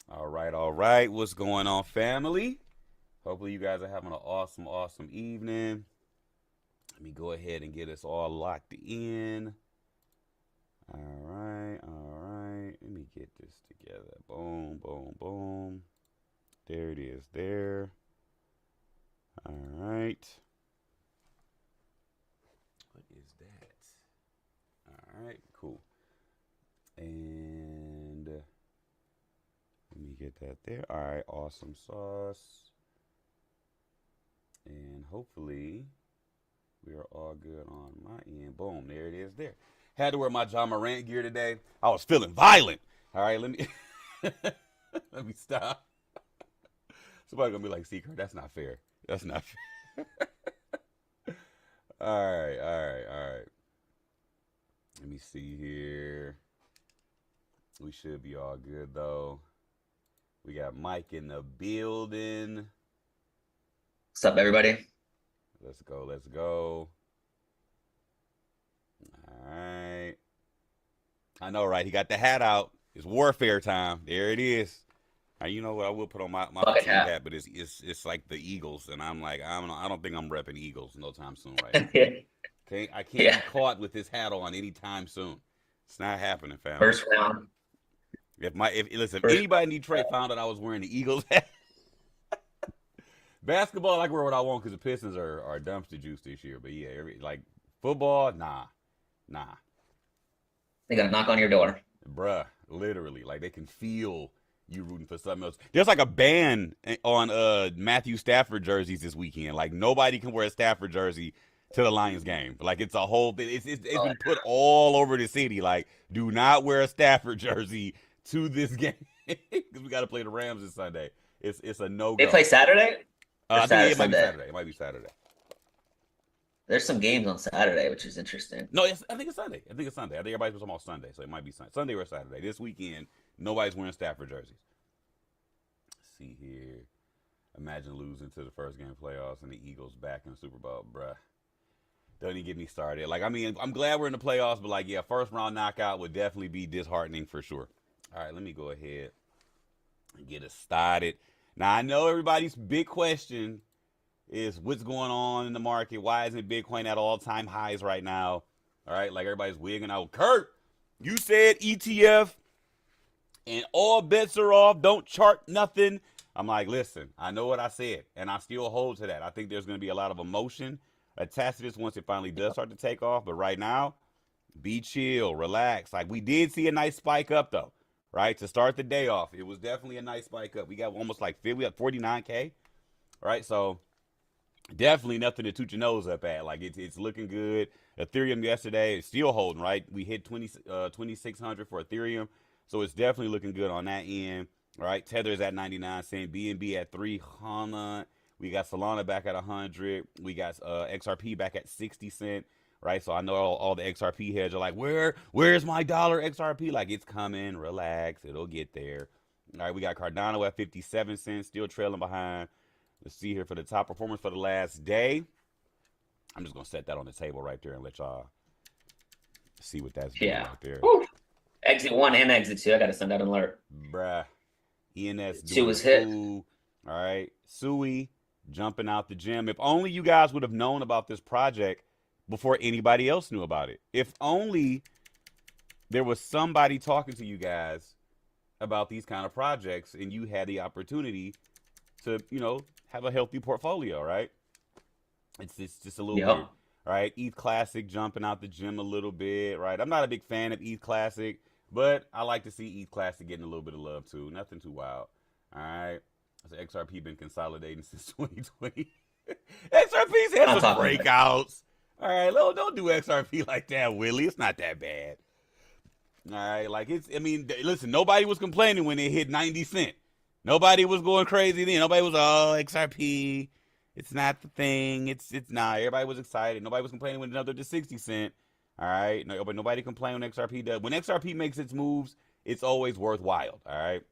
All right. What's going on, family? Hopefully, you guys are having an awesome evening. Let me go ahead and get us all locked in. All right. Let me get this together. Boom. There it is. There. All right. What is that? All right. Cool. And let me get that there. All right. Awesome sauce. And hopefully we are all good on my end. Boom, there it is there. Had to wear my John Morant gear today. I was feeling violent. All right, let me let me stop. Somebody gonna be like, "Secret, that's not fair. That's not fair." All right. Let me see here. We should be all good though. We got Mike in the building. What's up, everybody? Let's go. All right. I know, right? He got the hat out. It's warfare time. There it is. Now, you know what? I will put on my Bucket fatigue hat. hat, but it's like the Eagles, and I'm like, I don't think I'm repping Eagles no time soon right now. Yeah. I can't be Yeah. caught with this hat on anytime soon. It's not happening, family. First round. If First anybody in Detroit found out I was wearing the Eagles hat, basketball I can wear what I want because the Pistons are dumpster juice this year. But yeah, like football, nah, they got a knock on your door. bruh, literally, like they can feel you rooting for something else. There's like a ban on Matthew Stafford jerseys this weekend. Like nobody can wear a Stafford jersey to the Lions game. Like it's a whole thing. It's Oh, been put all over the city. Like do not wear a Stafford jersey to this game because we got to play the Rams this Sunday. It's a no they play go. Saturday or I think Saturday it might be Sunday. Saturday. It might be Saturday. There's some games on Saturday, which is interesting. No, I think it's Sunday. I think everybody's talking about Sunday, so it might be Sunday or Saturday. This weekend, nobody's wearing Stafford jerseys. Let's see here. Imagine losing to the first game of playoffs and the Eagles back in the Super Bowl, bruh. Don't even get me started. Like, I mean, I'm glad we're in the playoffs, but like, yeah, first round knockout would definitely be disheartening for sure. All right, let me go ahead and get us started. Now, I know everybody's big question is what's going on in the market. Why isn't Bitcoin at all time highs right now? All right, like everybody's wigging out. Kurt, you said ETF and all bets are off. Don't chart nothing. I'm like, listen, I know what I said, and I still hold to that. I think there's going to be a lot of emotion attached to this once it finally does start to take off. But right now, be chill, relax. Like we did see a nice spike up though, right? To start the day off, it was definitely a nice spike up. We got almost like we got 49K, right? So definitely nothing to toot your nose up at. Like it's looking good. Ethereum yesterday is still holding, right? We hit 2600 for Ethereum, so it's definitely looking good on that end. All right, Tether's at 99 cents, BNB at 300. We got Solana back at 100. We got XRP back at 60 cent. Right, so I know all the XRP heads are like, where's my dollar XRP? Like it's coming. Relax, it'll get there. All right, we got Cardano at 57 cents, still trailing behind. Let's see here for the top performance for the last day. I'm just gonna set that on the table right there and let y'all see what that's doing Yeah. right there. Woo. Exit one and exit two. I got to send out an alert. Bruh. ENS Two doing the was hit. fool. All right. Sui jumping out the gym. If only you guys would have known about this project before anybody else knew about it. If only there was somebody talking to you guys about these kind of projects and you had the opportunity to, have a healthy portfolio, right? It's just a little weird, Yep. right? ETH Classic jumping out the gym a little bit, right? I'm not a big fan of ETH Classic, but I like to see ETH Classic getting a little bit of love too. Nothing too wild. All right. So XRP been consolidating since 2020. XRP's had I'm some talking about it. breakouts. All right, don't do XRP like that, Willie. It's not that bad. All right, like I mean, listen, nobody was complaining when it hit 90 cent. Nobody was going crazy then. Nobody was, oh, XRP. It's not the thing. It's not. Everybody was excited. Nobody was complaining when it jumped up to 60 cent. All right, no, but nobody complained when XRP does. When XRP makes its moves, it's always worthwhile. All right.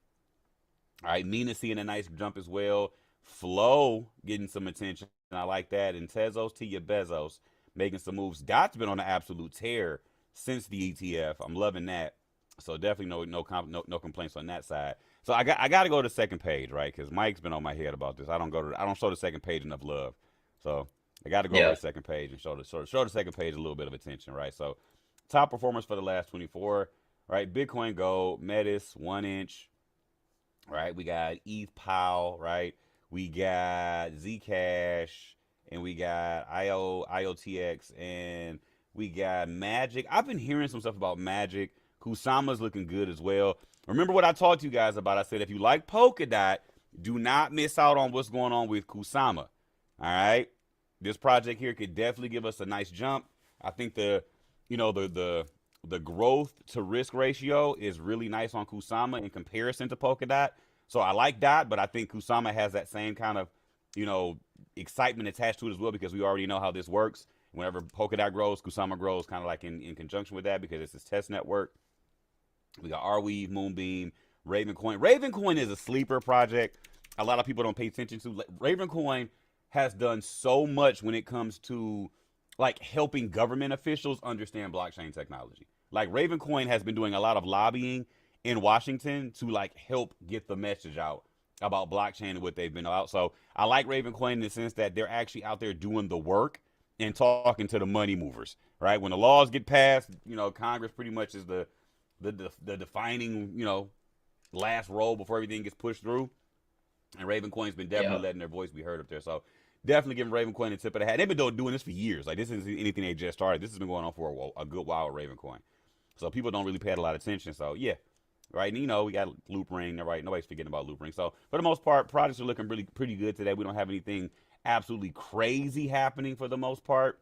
Nina seeing a nice jump as well. Flow getting some attention. I like that. And Tezos to your Bezos making some moves. Dot's been on an absolute tear since the ETF. I'm loving that. So definitely no complaints on that side. So I got to go to the second page, right? Because Mike's been on my head about this. I don't show the second page enough love. So I got to go over Yeah. the second page and show the second page a little bit of attention, right? So top performers for the last 24, right? Bitcoin Gold, Metis, 1inch, right? We got ETH Powell, right? We got Zcash, and we got IOTX, and we got Magic. I've been hearing some stuff about Magic. Kusama's looking good as well. Remember what I talked to you guys about? I said if you like Polkadot, do not miss out on what's going on with Kusama. All right, this project here could definitely give us a nice jump. I think the growth to risk ratio is really nice on Kusama in comparison to Polkadot. So I like Dot, but I think Kusama has that same kind of, you know, excitement attached to it as well because we already know how this works. Whenever Polkadot grows, Kusama grows kind of like in conjunction with that because it's this test network. We got Arweave, Moonbeam, Ravencoin. Ravencoin is a sleeper project. A lot of people don't pay attention to. Ravencoin has done so much when it comes to like helping government officials understand blockchain technology. Like Ravencoin has been doing a lot of lobbying in Washington to like help get the message out about blockchain and what they've been about. So I like Ravencoin in the sense that they're actually out there doing the work and talking to the money movers, right? When the laws get passed, you know, Congress pretty much is the defining, you know, last role before everything gets pushed through. And Ravencoin's been definitely Yeah. letting their voice be heard up there. So definitely giving Ravencoin a tip of the hat. They've been doing this for years. Like this isn't anything they just started. This has been going on for a good while with Ravencoin. So people don't really pay it a lot of attention. So yeah, right. And you know we got Loopring. Right, nobody's forgetting about Loopring. So for the most part, projects are looking really pretty good today. We don't have anything absolutely crazy happening for the most part,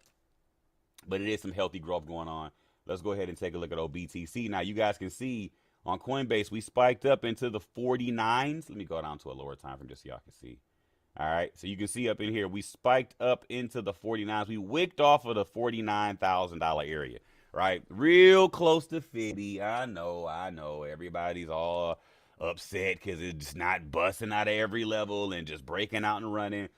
but it is some healthy growth going on. Let's go ahead and take a look at OBTC. Now you guys can see on Coinbase we spiked up into the 49s. Let me go down to a lower time frame just so y'all can see. All right, so you can see up in here we spiked up into the 49s. We wicked off of the $49,000 area, right? Real close to 50. I know. Everybody's all upset because it's not busting out of every level and just breaking out and running.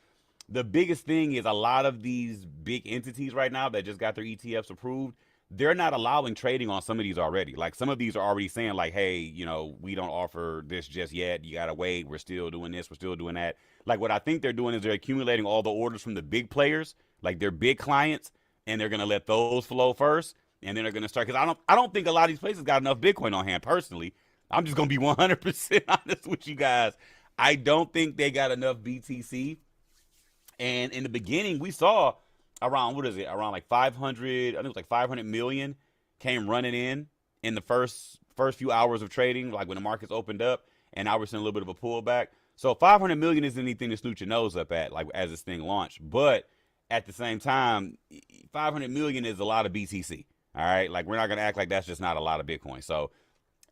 The biggest thing is a lot of these big entities right now that just got their ETFs approved, they're not allowing trading on some of these already. Like some of these are already saying like, hey, you know, we don't offer this just yet. You gotta wait. We're still doing this. We're still doing that. Like what I think they're doing is they're accumulating all the orders from the big players, like their big clients, and they're gonna let those flow first, and then they're gonna start. Because I don't think a lot of these places got enough Bitcoin on hand. Personally, I'm just gonna be 100% honest with you guys. I don't think they got enough BTC. And in the beginning, we saw around what is it? Around like 500. I think it was like 500 million came running in the first few hours of trading, like when the markets opened up, and now we're seeing a little bit of a pullback. So 500 million isn't anything to snoot your nose up at, like as this thing launched. But at the same time, 500 million is a lot of BTC. All right, like we're not gonna act like that's just not a lot of Bitcoin. So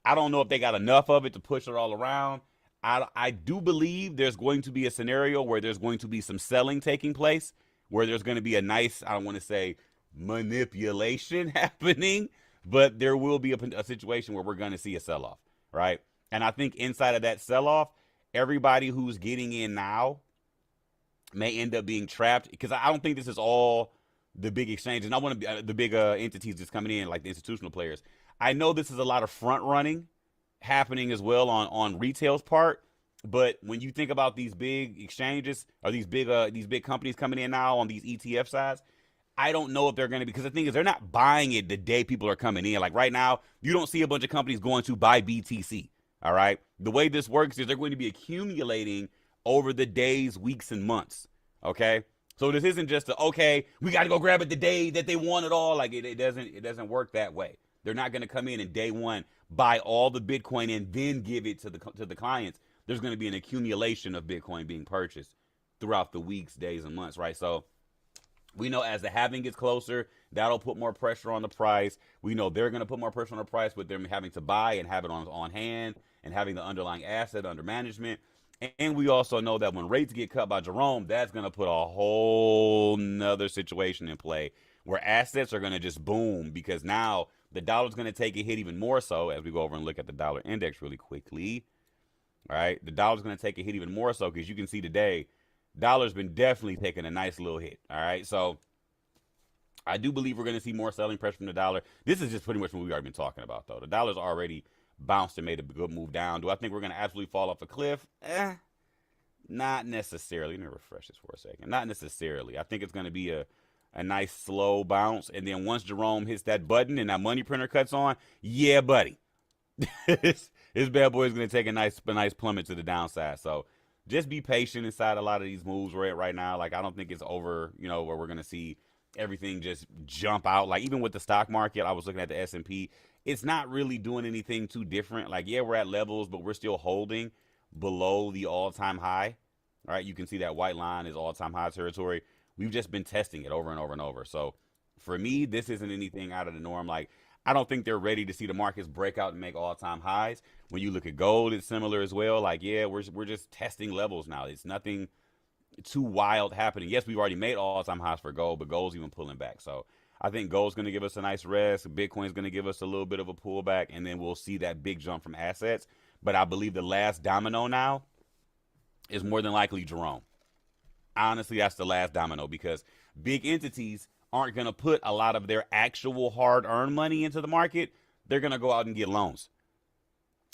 I don't know if they got enough of it to push it all around. I do believe there's going to be a scenario where there's going to be some selling taking place, where there's going to be a nice, I don't want to say manipulation happening, but there will be a situation where we're going to see a sell off, right? And I think inside of that sell off, everybody who's getting in now may end up being trapped because I don't think this is all the big exchanges. And I want to be the big entities that's coming in, like the institutional players. I know this is a lot of front running happening as well on retail's part. But when you think about these big exchanges or these big companies coming in now on these ETF sides, I don't know if they're going to, because the thing is they're not buying it the day people are coming in. Like right now, you don't see a bunch of companies going to buy BTC. All right. The way this works is they're going to be accumulating over the days, weeks, and months. Okay. So this isn't just okay, we got to go grab it the day that they want it all. Like it doesn't work that way. They're not going to come in and day one buy all the Bitcoin and then give it to the clients. There's going to be an accumulation of Bitcoin being purchased throughout the weeks, days, and months, right? So we know as the halving gets closer, that'll put more pressure on the price. We know they're going to put more pressure on the price with them having to buy and have it on hand and having the underlying asset under management. And we also know that when rates get cut by Jerome, that's going to put a whole nother situation in play where assets are going to just boom because now the dollar's going to take a hit even more so as we go over and look at the dollar index really quickly. All right. The dollar's going to take a hit even more so because you can see today, dollar's been definitely taking a nice little hit. All right. So I do believe we're going to see more selling pressure from the dollar. This is just pretty much what we've already been talking about, though. The dollar's already bounced and made a good move down. Do I think we're going to absolutely fall off a cliff? Not necessarily. Let me refresh this for a second. Not necessarily. I think it's going to be a nice slow bounce. And then once Jerome hits that button and that money printer cuts on, yeah, buddy. This bad boy is going to take a nice plummet to the downside. So just be patient inside a lot of these moves we're at right now. Like, I don't think it's over, where we're going to see everything just jump out. Like, even with the stock market, I was looking at the S&P. It's not really doing anything too different. Like, yeah, we're at levels, but we're still holding below the all-time high. All right, you can see that white line is all-time high territory. We've just been testing it over and over and over. So for me, this isn't anything out of the norm. Like, I don't think they're ready to see the markets break out and make all-time highs. When you look at gold, it's similar as well. Like, yeah, we're just testing levels now. It's nothing too wild happening. Yes, we've already made all-time highs for gold, but gold's even pulling back. So I think gold's going to give us a nice rest. Bitcoin's going to give us a little bit of a pullback, and then we'll see that big jump from assets. But I believe the last domino now is more than likely Jerome. Honestly, that's the last domino, because big entities aren't going to put a lot of their actual hard-earned money into the market. They're going to go out and get loans,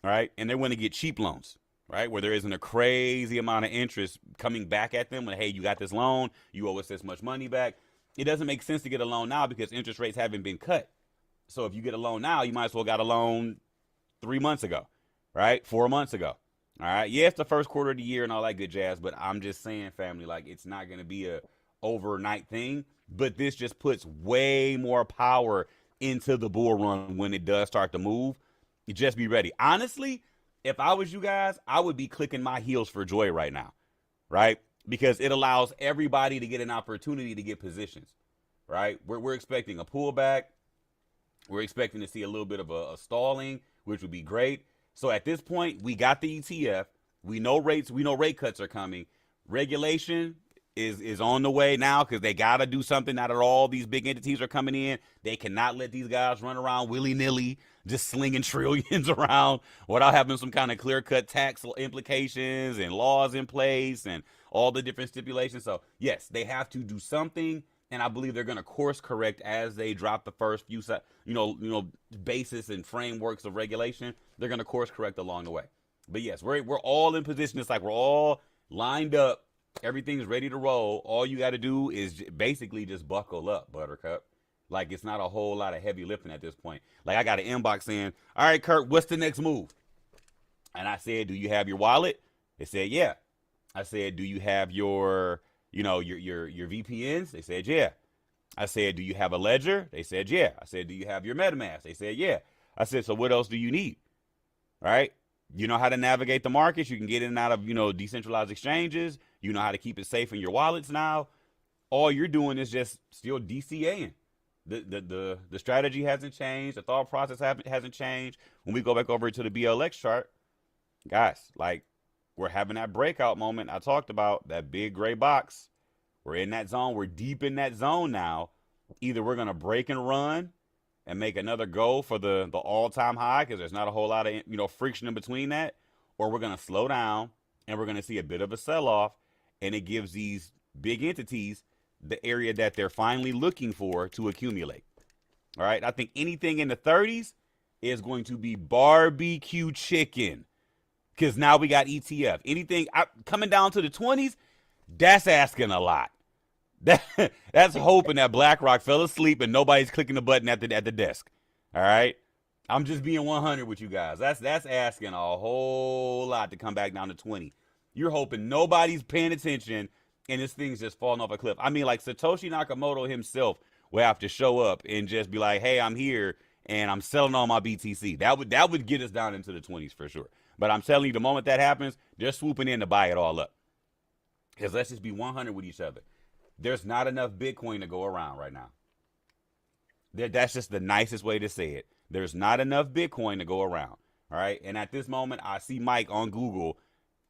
right? And they're going to get cheap loans, right, where there isn't a crazy amount of interest coming back at them when, hey, you got this loan, you owe us this much money back. It doesn't make sense to get a loan now because interest rates haven't been cut. So if you get a loan now, you might as well got a loan 3 months ago, right? 4 months ago. All right. Yeah, it's the first quarter of the year and all that good jazz, but I'm just saying, family, like, it's not going to be a overnight thing, but this just puts way more power into the bull run when it does start to move. You just be ready. Honestly, if I was you guys, I would be clicking my heels for joy right now, right? Because it allows everybody to get an opportunity to get positions, right? We're expecting a pullback. We're expecting to see a little bit of a stalling, which would be great. So at this point, we got the ETF. We know rates. We know rate cuts are coming. Regulation is on the way now because they got to do something now that all these big entities are coming in. They cannot let these guys run around willy-nilly, just slinging trillions around without having some kind of clear-cut tax implications and laws in place and all the different stipulations. So, yes, they have to do something. And I believe they're going to course correct as they drop the first few, basis and frameworks of regulation. They're going to course correct along the way. But yes, we're all in position. It's like we're all lined up. Everything's ready to roll. All you got to do is basically just buckle up, Buttercup. Like, it's not a whole lot of heavy lifting at this point. Like, I got an inbox saying, "All right, Kurt, what's the next move?" And I said, "Do you have your wallet?" They said, "Yeah." I said, "Do you have your VPNs?" They said, "Yeah." I said, "Do you have a ledger?" They said, "Yeah." I said, "Do you have your MetaMask?" They said, "Yeah." I said, "So what else do you need?" Right? You know how to navigate the markets. You can get in and out of, decentralized exchanges. You know how to keep it safe in your wallets now. All you're doing is just still DCAing. The strategy hasn't changed. The thought process hasn't changed. When we go back over to the BLX chart, guys, like, we're having that breakout moment I talked about, that big gray box. We're in that zone. We're deep in that zone now. Either we're going to break and run and make another go for the all-time high because there's not a whole lot of, friction in between that, or we're going to slow down and we're going to see a bit of a sell-off, and it gives these big entities the area that they're finally looking for to accumulate. All right? I think anything in the 30s is going to be barbecue chicken. Because now we got ETF. Anything coming down to the 20s, that's asking a lot. That's hoping that BlackRock fell asleep and nobody's clicking the button at the desk. All right? I'm just being 100 with you guys. That's asking a whole lot to come back down to 20. You're hoping nobody's paying attention and this thing's just falling off a cliff. I mean, like, Satoshi Nakamoto himself will have to show up and just be like, "Hey, I'm here and I'm selling all my BTC." That would get us down into the 20s for sure. But I'm telling you, the moment that happens, they're swooping in to buy it all up. Because let's just be 100 with each other. There's not enough Bitcoin to go around right now. That's just the nicest way to say it. There's not enough Bitcoin to go around. All right. And at this moment, I see Mike on Google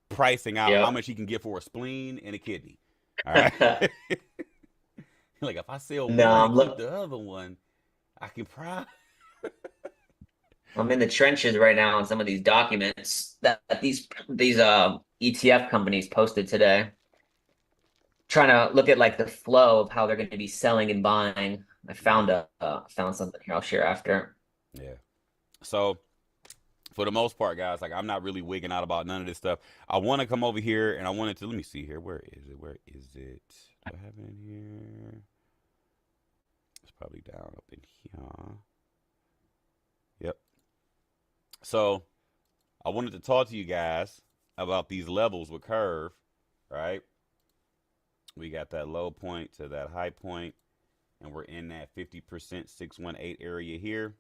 pricing out how much he can get for a spleen and a kidney. All right. Like, if I sell one and keep the other one, I can probably. I'm in the trenches right now on some of these documents that these ETF companies posted today. Trying to look at, like, the flow of how they're going to be selling and buying. I found something here I'll share after. Yeah. So for the most part, guys, like I'm not really wigging out about none of this stuff. I want to come over here and I wanted to, let me see here. Where is it? Where is it? Do I have it in here? It's probably down up in here. Yep. So I wanted to talk to you guys about these levels with Curve, right? We got that low point to that high point, and we're in that 50% 618 area here.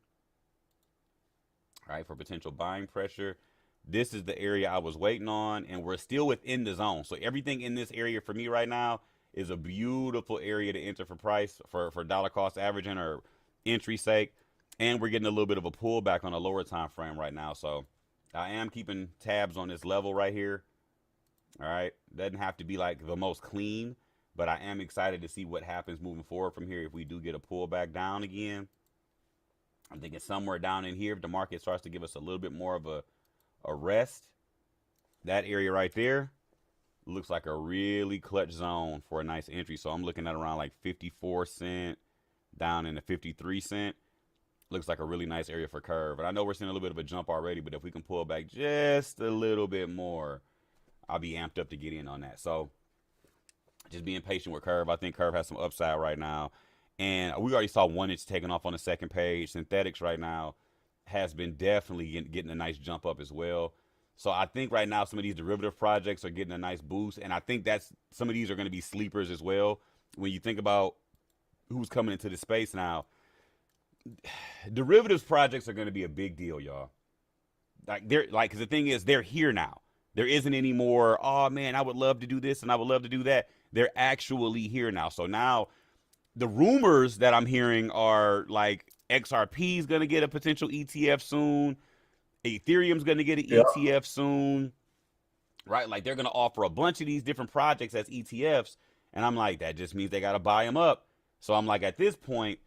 All right, for potential buying pressure. This is the area I was waiting on, and we're still within the zone. So everything in this area for me right now is a beautiful area to enter for price, for dollar cost averaging or entry sake. And we're getting a little bit of a pullback on a lower time frame right now. So I am keeping tabs on this level right here. All right, doesn't have to be like the most clean, but I am excited to see what happens moving forward from here if we do get a pullback down again. I'm thinking somewhere down in here, if the market starts to give us a little bit more of a rest, that area right there looks like a really clutch zone for a nice entry. So I'm looking at around like 54 cent down in the 53 cent. Looks like a really nice area for Curve. And I know we're seeing a little bit of a jump already, but if we can pull back just a little bit more, I'll be amped up to get in on that. So just being patient with Curve. I think Curve has some upside right now. And we already saw 1 inch taking off on the second page. Synthetics right now has been definitely getting a nice jump up as well. So I think right now some of these derivative projects are getting a nice boost. And I think that's some of these are going to be sleepers as well. When you think about who's coming into the space now, derivatives projects are going to be a big deal, y'all. Because the thing is, they're here now. There isn't any more, oh man, I would love to do this and I would love to do that. They're actually here now. So now the rumors that I'm hearing are like XRP is going to get a potential ETF soon. Ethereum's going to get an ETF soon, right? Like they're going to offer a bunch of these different projects as ETFs. And I'm like, that just means they got to buy them up. So I'm like, at this point,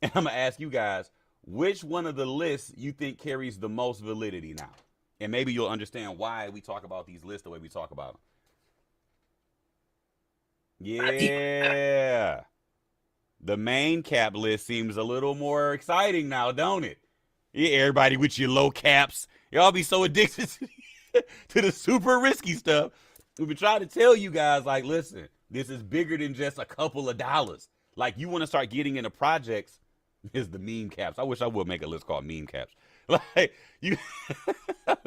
and I'm going to ask you guys, which one of the lists you think carries the most validity now? And maybe you'll understand why we talk about these lists the way we talk about them. Yeah. The main cap list seems a little more exciting now, don't it? Yeah, everybody with your low caps. Y'all be so addicted to the super risky stuff. We've been trying to tell you guys, like, listen, this is bigger than just a couple of dollars. Like, you want to start getting into projects, is the meme caps. I wish I would make a list called meme caps. Like, you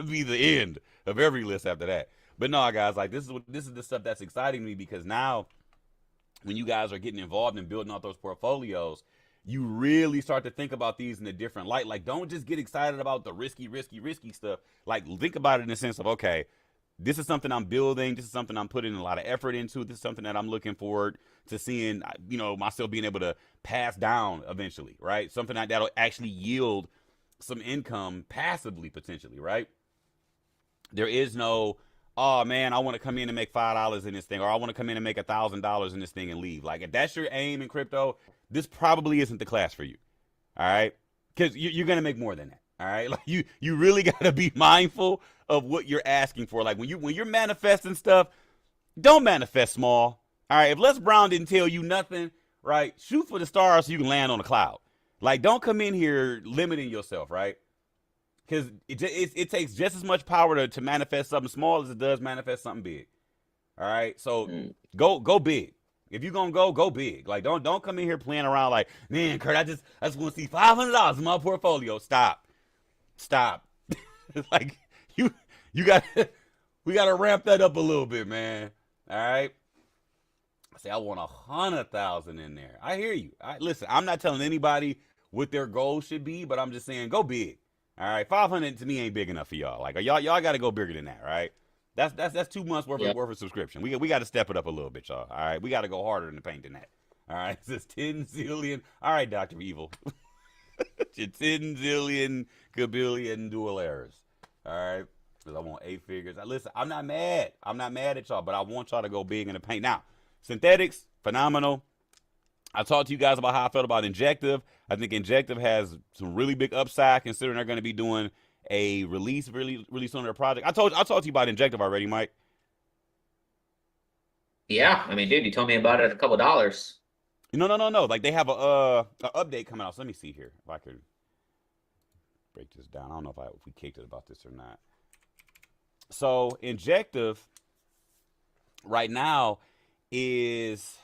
be the end of every list after that. But no, guys, like, this is the stuff that's exciting me, because now when you guys are getting involved in building out those portfolios, you really start to think about these in a different light. Like, don't just get excited about the risky stuff. Like, think about it in the sense of, okay, this is something I'm building. This is something I'm putting a lot of effort into. This is something that I'm looking forward to seeing, myself being able to pass down eventually, right? Something that'll actually yield some income passively, potentially, right? There is no, oh man, I want to come in and make $5 in this thing, or I want to come in and make $1,000 in this thing and leave. Like, if that's your aim in crypto, this probably isn't the class for you. All right, because you're gonna make more than that. All right, like you really gotta be mindful of what you're asking for. Like when you're manifesting stuff, don't manifest small. All right, if Les Brown didn't tell you nothing, right, shoot for the stars so you can land on a cloud. Like, don't come in here limiting yourself, right? Because it takes just as much power to manifest something small as it does manifest something big. All right, so go big. If you're gonna go big. Like, don't come in here playing around like, man, Kurt, I just want to see $500 in my portfolio. Stop. Like, we gotta ramp that up a little bit, man. All right. I say I want 100,000 in there. I hear you. Listen, I'm not telling anybody what their goal should be, but I'm just saying go big. All right, 500 to me ain't big enough for y'all. Like, y'all got to go bigger than that, right? That's 2 months worth of subscription. We got to step it up a little bit, y'all. All right, we got to go harder in the paint than that. All right, this is 10 zillion. All right, Dr. Evil, 10 zillion gabillion dual errors. All right, because I want 8 figures. Listen, I'm not mad. I'm not mad at y'all, but I want y'all to go big in the paint. Now, synthetics, phenomenal. I talked to you guys about how I felt about Injective. I think Injective has some really big upside, considering they're going to be doing a release really soon on their project. I talked to you about Injective already, Mike. Yeah, I mean, dude, you told me about it at a couple dollars. No. Like, they have a update coming out. So let me see here if I can break this down. I don't know if we kicked it about this or not. So Injective right now is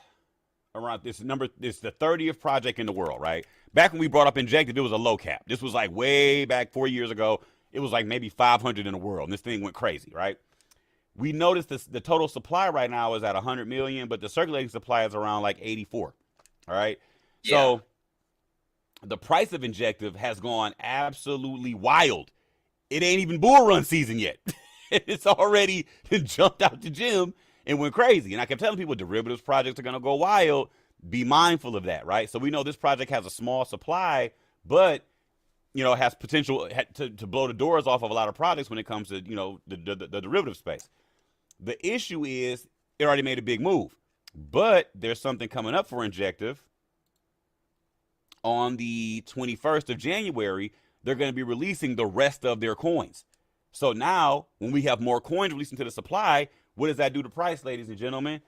around this number. It's the 30th project in the world, right? Back when we brought up Injective, it was a low cap. This was like way back 4 years ago. It was like maybe 500 in the world, and this thing went crazy, right? We noticed the total supply right now is at 100 million, but the circulating supply is around like 84. All right. Yeah. So the price of Injective has gone absolutely wild. It ain't even bull run season yet. It's already jumped out the gym and went crazy. And I kept telling people derivatives projects are going to go wild. Be mindful of that, right? So we know this project has a small supply, but has potential to blow the doors off of a lot of projects when it comes to the derivative space. The issue is it already made a big move, but there's something coming up for Injective. On the 21st of January, they're going to be releasing the rest of their coins. So now, when we have more coins releasing to the supply, what does that do to price, ladies and gentlemen?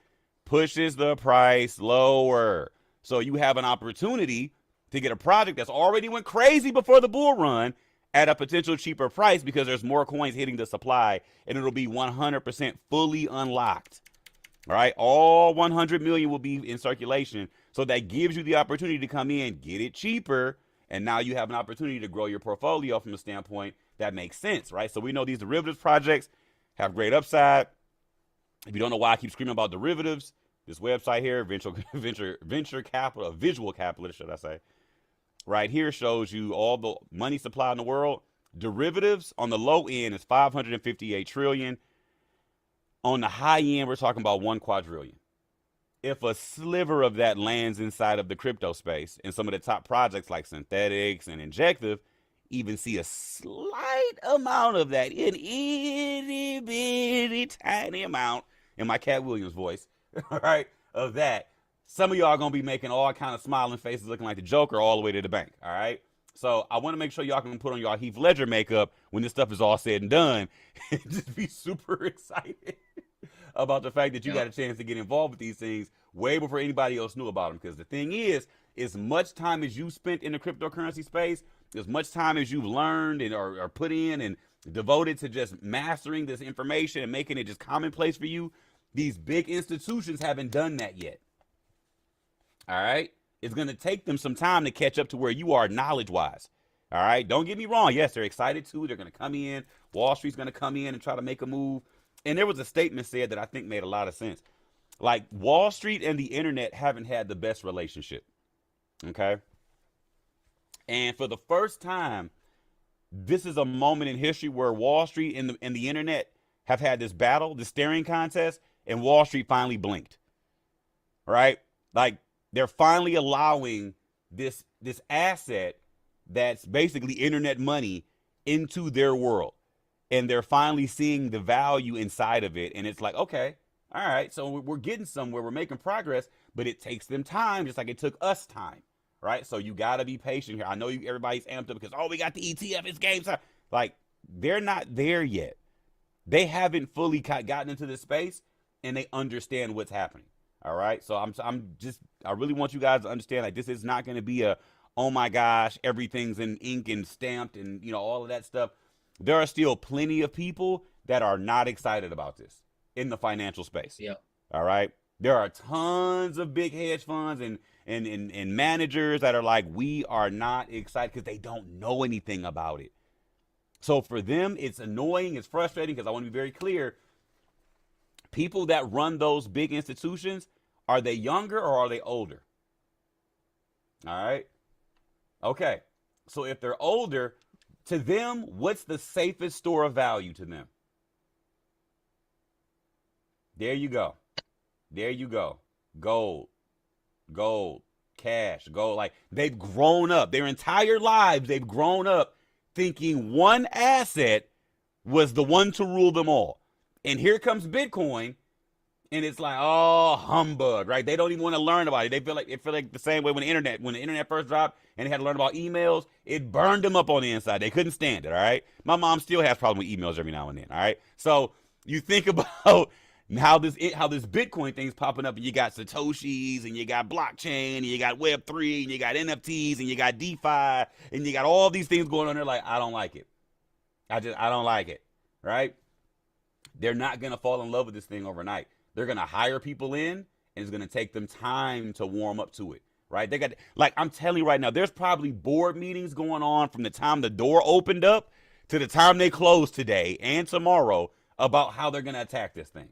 Pushes the price lower. So you have an opportunity to get a project that's already went crazy before the bull run at a potential cheaper price because there's more coins hitting the supply, and it'll be 100% fully unlocked. All right, all 100 million will be in circulation. So that gives you the opportunity to come in, get it cheaper, and now you have an opportunity to grow your portfolio from a standpoint that makes sense, right? So we know these derivatives projects have great upside. If you don't know why I keep screaming about derivatives, this website here, venture capital, visual capitalist, should I say, right here shows you all the money supply in the world. Derivatives on the low end is 558 trillion. On the high end, we're talking about 1 quadrillion. If a sliver of that lands inside of the crypto space and some of the top projects like Synthetics and Injective even see a slight amount of that, an itty bitty tiny amount, in my Cat Williams voice, all right, of that, some of y'all are going to be making all kind of smiling faces looking like the Joker all the way to the bank, all right? So I want to make sure y'all can put on y'all Heath Ledger makeup when this stuff is all said and done and just be super excited about the fact that you got a chance to get involved with these things way before anybody else knew about them. Because the thing is, as much time as you spent in the cryptocurrency space, as much time as you've learned and or put in and devoted to just mastering this information and making it just commonplace for you, these big institutions haven't done that yet. All right? It's going to take them some time to catch up to where you are knowledge-wise. All right? Don't get me wrong. Yes, they're excited too. They're going to come in. Wall Street's going to come in and try to make a move. And there was a statement said that I think made a lot of sense. Like, Wall Street and the internet haven't had the best relationship. Okay? And for the first time, this is a moment in history where Wall Street and the internet have had this battle, this staring contest, and Wall Street finally blinked. Right? Like, they're finally allowing this asset that's basically internet money into their world. And they're finally seeing the value inside of it. And it's like, okay, all right, so we're getting somewhere. We're making progress, but it takes them time, just like it took us time, right? So you got to be patient here. I know everybody's amped up because, oh, we got the ETF, it's game time. Like, they're not there yet. They haven't fully gotten into this space, and they understand what's happening. All right, so I really want you guys to understand, like, this is not going to be a, oh my gosh, everything's in ink and stamped and, all of that stuff. There are still plenty of people that are not excited about this in the financial space. Yeah. All right. There are tons of big hedge funds and managers that are like, we are not excited because they don't know anything about it. So for them, it's annoying. It's frustrating because I want to be very clear. People that run those big institutions, are they younger or are they older? All right. Okay. So if they're older, to them, what's the safest store of value to them? There you go. There you go. Gold, cash, gold. Like, they've grown up. Their entire lives, they've grown up thinking one asset was the one to rule them all. And here comes Bitcoin, and it's like, oh, humbug, right? They don't even want to learn about it. They feel like the same way when the internet first dropped and they had to learn about emails, it burned them up on the inside. They couldn't stand it, all right? My mom still has problems with emails every now and then, all right? So you think about how this Bitcoin thing's popping up, and you got Satoshis, and you got blockchain, and you got Web3, and you got NFTs, and you got DeFi, and you got all these things going on there. Like, I don't like it. I don't like it. Right? They're not gonna fall in love with this thing overnight. They're gonna hire people in, and it's gonna take them time to warm up to it. Right? They got, like, I'm telling you right now, there's probably board meetings going on from the time the door opened up to the time they close today and tomorrow about how they're gonna attack this thing.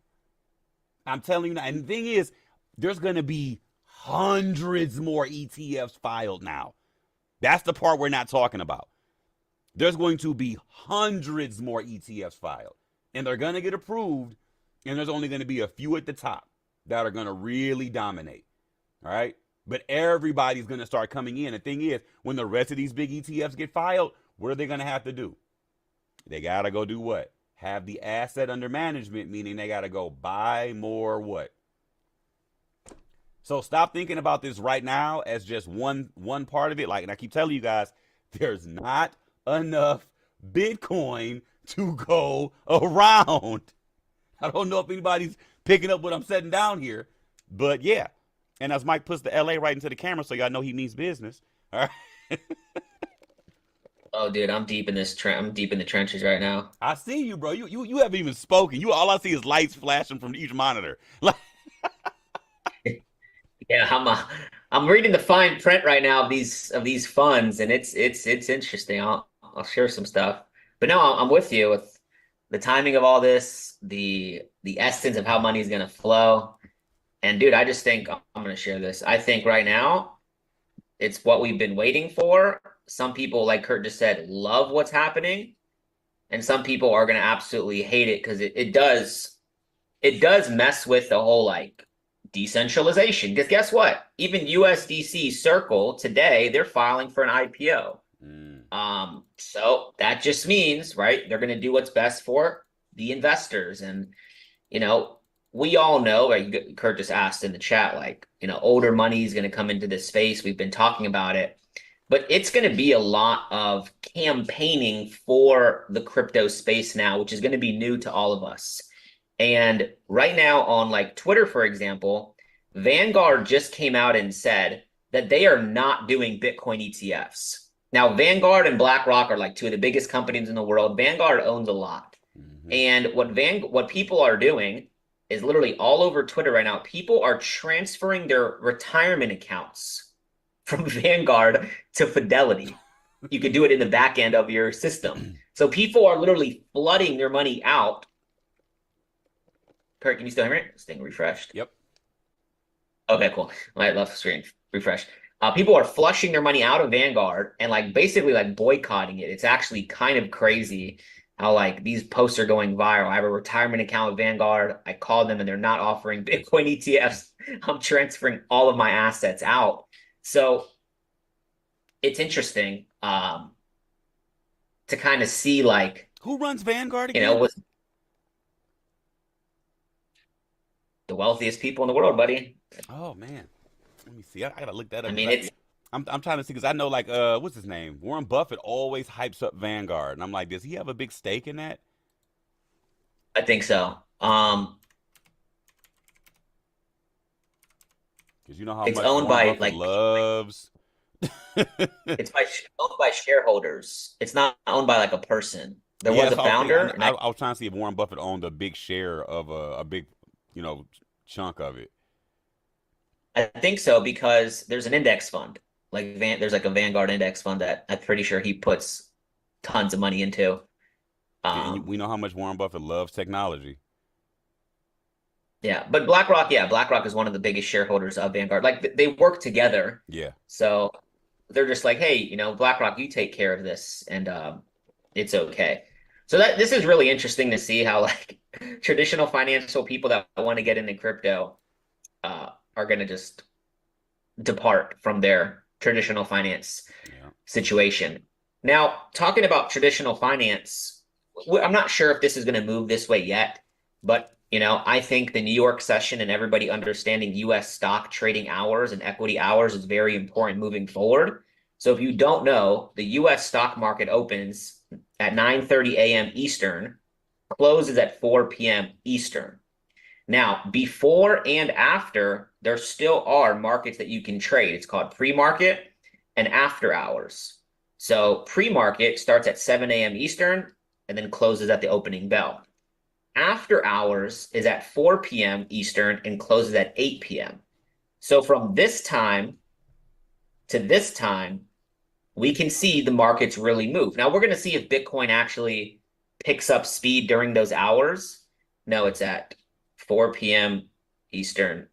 I'm telling you now. And the thing is, there's going to be hundreds more ETFs filed now. That's the part we're not talking about. There's going to be hundreds more ETFs filed. And they're going to get approved. And there's only going to be a few at the top that are going to really dominate. All right? But everybody's going to start coming in. The thing is, when the rest of these big ETFs get filed, what are they going to have to do? They got to go do what? Have the asset under management, meaning they got to go buy more what? So stop thinking about this right now as just one part of it. Like, and I keep telling you guys, there's not enough Bitcoin to go around. I don't know if anybody's picking up what I'm setting down here, but yeah. And as Mike puts the LA right into the camera, so y'all know he means business. All right. Oh, dude, I'm deep in I'm deep in the trenches right now. I see you, bro. You haven't even spoken. All I see is lights flashing from each monitor. Like, Yeah, I'm reading the fine print right now of these funds, and it's interesting. I'll share some stuff. But no, I'm with you with the timing of all this, the essence of how money is gonna flow. And dude, I just think I'm gonna share this. I think right now it's what we've been waiting for. Some people, like Kurt just said, love what's happening, and some people are gonna absolutely hate it because it does mess with the whole like decentralization. Because guess what? Even USDC Circle today, they're filing for an IPO. So that just means, right, they're gonna do what's best for the investors. And we all know, like Kurt just asked in the chat, like, older money is gonna come into this space. We've been talking about it. But it's going to be a lot of campaigning for the crypto space now, which is going to be new to all of us. And right now on like Twitter, for example, Vanguard just came out and said that they are not doing Bitcoin ETFs. Now, Vanguard and BlackRock are like two of the biggest companies in the world. Vanguard owns a lot. Mm-hmm. And what people are doing is literally all over Twitter right now, people are transferring their retirement accounts from Vanguard to Fidelity. You could do it in the back end of your system. So people are literally flooding their money out. Kurt, can you still hear me? This thing refreshed. Yep. Okay, cool. I left screen refresh. People are flushing their money out of Vanguard and like basically like boycotting it. It's actually kind of crazy how like these posts are going viral. I have a retirement account with Vanguard. I called them and they're not offering Bitcoin ETFs. I'm transferring all of my assets out. So it's interesting to kind of see like who runs Vanguard again? With the wealthiest people in the world, buddy. Oh man, let me see. I gotta look that up. I mean, I'm trying to see because I know like what's his name? Warren Buffett always hypes up Vanguard, and I'm like, does he have a big stake in that? I think so. Because you know how it's much owned Warren by Buffett like loves. It's owned by shareholders. It's not owned by like a person. There was a founder. I was trying to see if Warren Buffett owned a big share of a big, chunk of it. I think so because there's an index fund. Like there's like a Vanguard index fund that I'm pretty sure he puts tons of money into. We know how much Warren Buffett loves technology. Yeah, but BlackRock is one of the biggest shareholders of Vanguard. Like they work together. Yeah. So they're just like, hey, BlackRock, you take care of this, and it's okay. So this is really interesting to see how like traditional financial people that want to get into crypto are going to just depart from their traditional finance situation. Now, talking about traditional finance, I'm not sure if this is going to move this way yet, but I think the New York session and everybody understanding U.S. stock trading hours and equity hours is very important moving forward. So if you don't know, the U.S. stock market opens at 9:30 a.m. Eastern, closes at 4 p.m. Eastern. Now, before and after, there still are markets that you can trade. It's called pre-market and after hours. So pre-market starts at 7 a.m. Eastern and then closes at the opening bell. After hours is at 4 p.m. Eastern and closes at 8 p.m. So from this time to this time, we can see the markets really move. Now we're going to see if Bitcoin actually picks up speed during those hours. No, it's at 4 p.m. Eastern.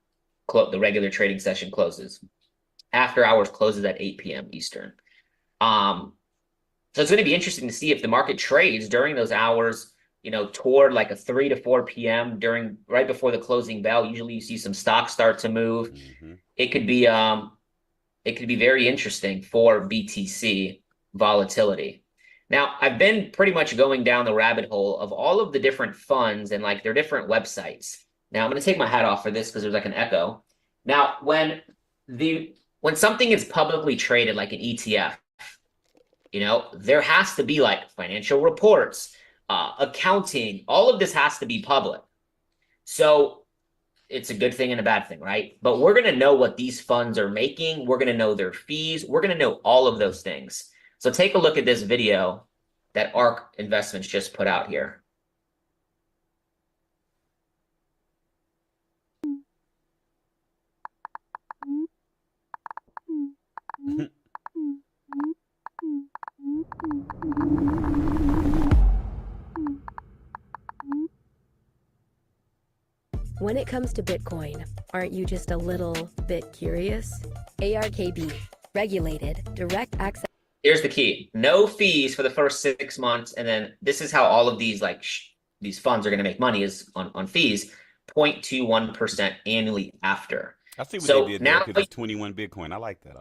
The regular trading session closes. After hours closes at 8 p.m. Eastern. So it's going to be interesting to see if the market trades during those hours, toward like a 3 to 4 p.m. right before the closing bell. Usually you see some stocks start to move. Mm-hmm. It could be very interesting for BTC volatility. Now, I've been pretty much going down the rabbit hole of all of the different funds and like their different websites. Now, I'm going to take my hat off for this because there's like an echo. Now, when something is publicly traded like an ETF, there has to be like financial reports, accounting, all of this has to be public. So it's a good thing and a bad thing, right? But we're going to know what these funds are making. We're going to know their fees. We're going to know all of those things. So take a look at this video that ARK Investments just put out here. When it comes to Bitcoin, aren't you just a little bit curious? ARKB, regulated, direct access. Here's the key. No fees for the first 6 months. And then this is how all of these these funds are going to make money is on fees, 0.21% annually after. I see what they did there because it's 21 Bitcoin. I like that.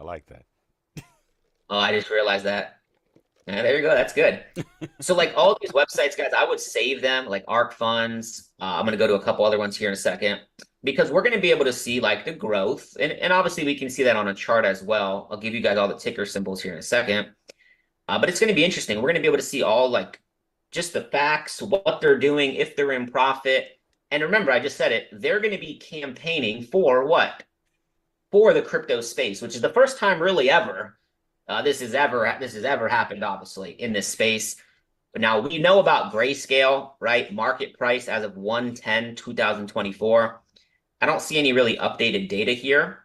Oh, I just realized that. Yeah, there you go. That's good. So like all these websites, guys, I would save them like ARK Funds. I'm going to go to a couple other ones here in a second because we're going to be able to see like the growth. And obviously we can see that on a chart as well. I'll give you guys all the ticker symbols here in a second. But it's going to be interesting. We're going to be able to see all like just the facts, what they're doing, if they're in profit. And remember, I just said it, they're going to be campaigning for what? For the crypto space, which is the first time really ever this has ever happened, obviously, in this space. But now we know about Grayscale, right? Market price as of 1/10/2024. I don't see any really updated data here.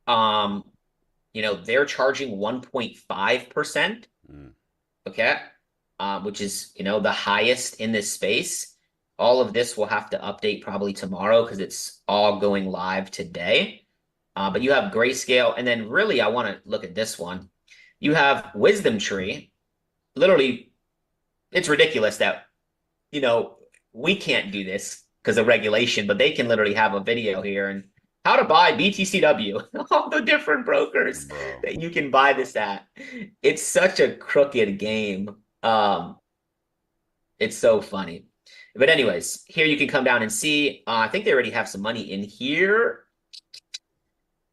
They're charging 1.5%. Okay. Which is, the highest in this space. All of this will have to update probably tomorrow because it's all going live today. But you have Grayscale, and then really I want to look at this one. You have Wisdom Tree. Literally, it's ridiculous that, we can't do this because of regulation, but they can literally have a video here and how to buy BTCW, all the different brokers that you can buy this at. It's such a crooked game. It's so funny. But anyways, here you can come down and see, I think they already have some money in here.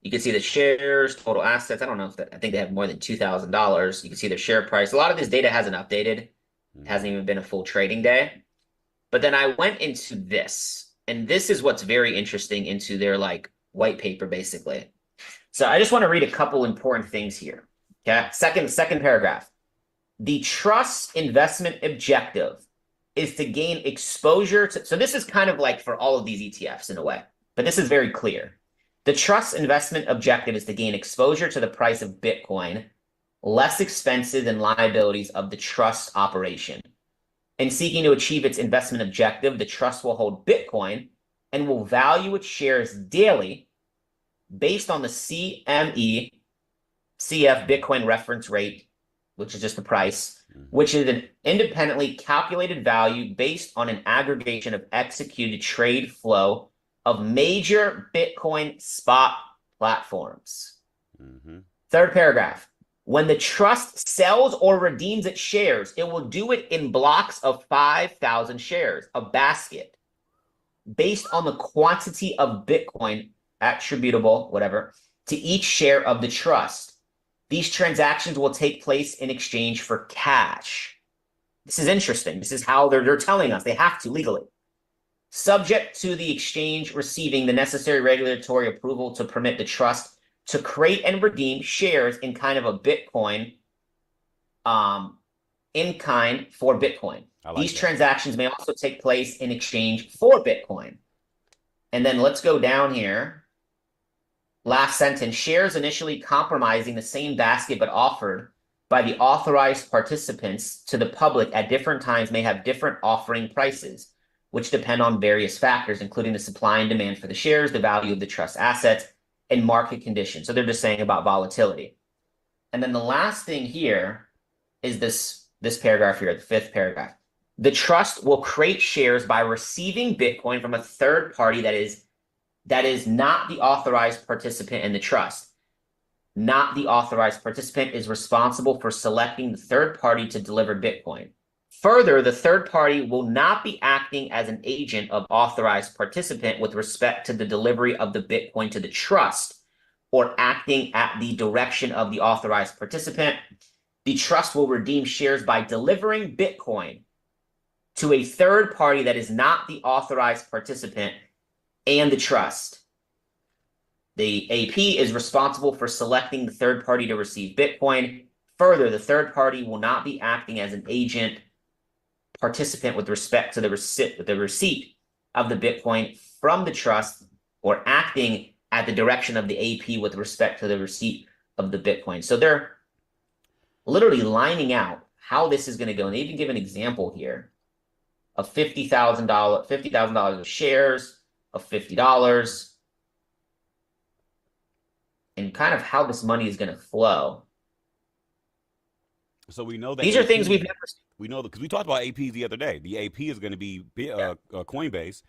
You can see the shares, total assets. I don't know if I think they have more than $2,000. You can see their share price. A lot of this data hasn't updated. It hasn't even been a full trading day. But then I went into this, and this is what's very interesting into their like white paper, basically. So I just want to read a couple important things here. Okay. Second paragraph. The trust investment objective is to gain exposure to, so this is kind of like for all of these ETFs in a way, but this is very clear. The trust investment objective is to gain exposure to the price of Bitcoin, less expenses and liabilities of the trust operation. In seeking to achieve its investment objective, the trust will hold Bitcoin and will value its shares daily based on the CME CF Bitcoin reference rate, which is just the price, which is an independently calculated value based on an aggregation of executed trade flow of major Bitcoin spot platforms. Third paragraph. When the trust sells or redeems its shares, it will do it in blocks of 5,000 shares, a basket, based on the quantity of Bitcoin attributable, whatever, to each share of the trust. These transactions will take place in exchange for cash. This is interesting. This is how they're telling us they have to legally. subject to the exchange receiving the necessary regulatory approval to permit the trust to create and redeem shares in kind of a Bitcoin, in kind for Bitcoin. These transactions may also take place in exchange for Bitcoin. And then let's go down here. Last sentence, shares initially compromising the same basket but offered by the authorized participants to the public at different times may have different offering prices, which depend on various factors, including the supply and demand for the shares, the value of the trust assets, and market conditions. So they're just saying about volatility. And then the last thing here is this paragraph here, the fifth paragraph. The trust will create shares by receiving Bitcoin from a third party that is not the authorized participant in the trust. Not the authorized participant is responsible for selecting the third party to deliver Bitcoin. Further, the third party will not be acting as an agent of authorized participant with respect to the delivery of the Bitcoin to the trust or acting at the direction of the authorized participant. The trust will redeem shares by delivering Bitcoin to a third party that is not the authorized participant and the trust. The AP is responsible for selecting the third party to receive Bitcoin. Further, the third party will not be acting as an agent participant with respect to the receipt of the Bitcoin from the trust or acting at the direction of the AP with respect to the receipt of the Bitcoin. So they're literally lining out how this is going to go. And they even give an example here of $50,000 of shares of $50 and kind of how this money is going to flow. So we know that these are things we've never seen. We know that because we talked about APs the other day. The AP is going to be Coinbase,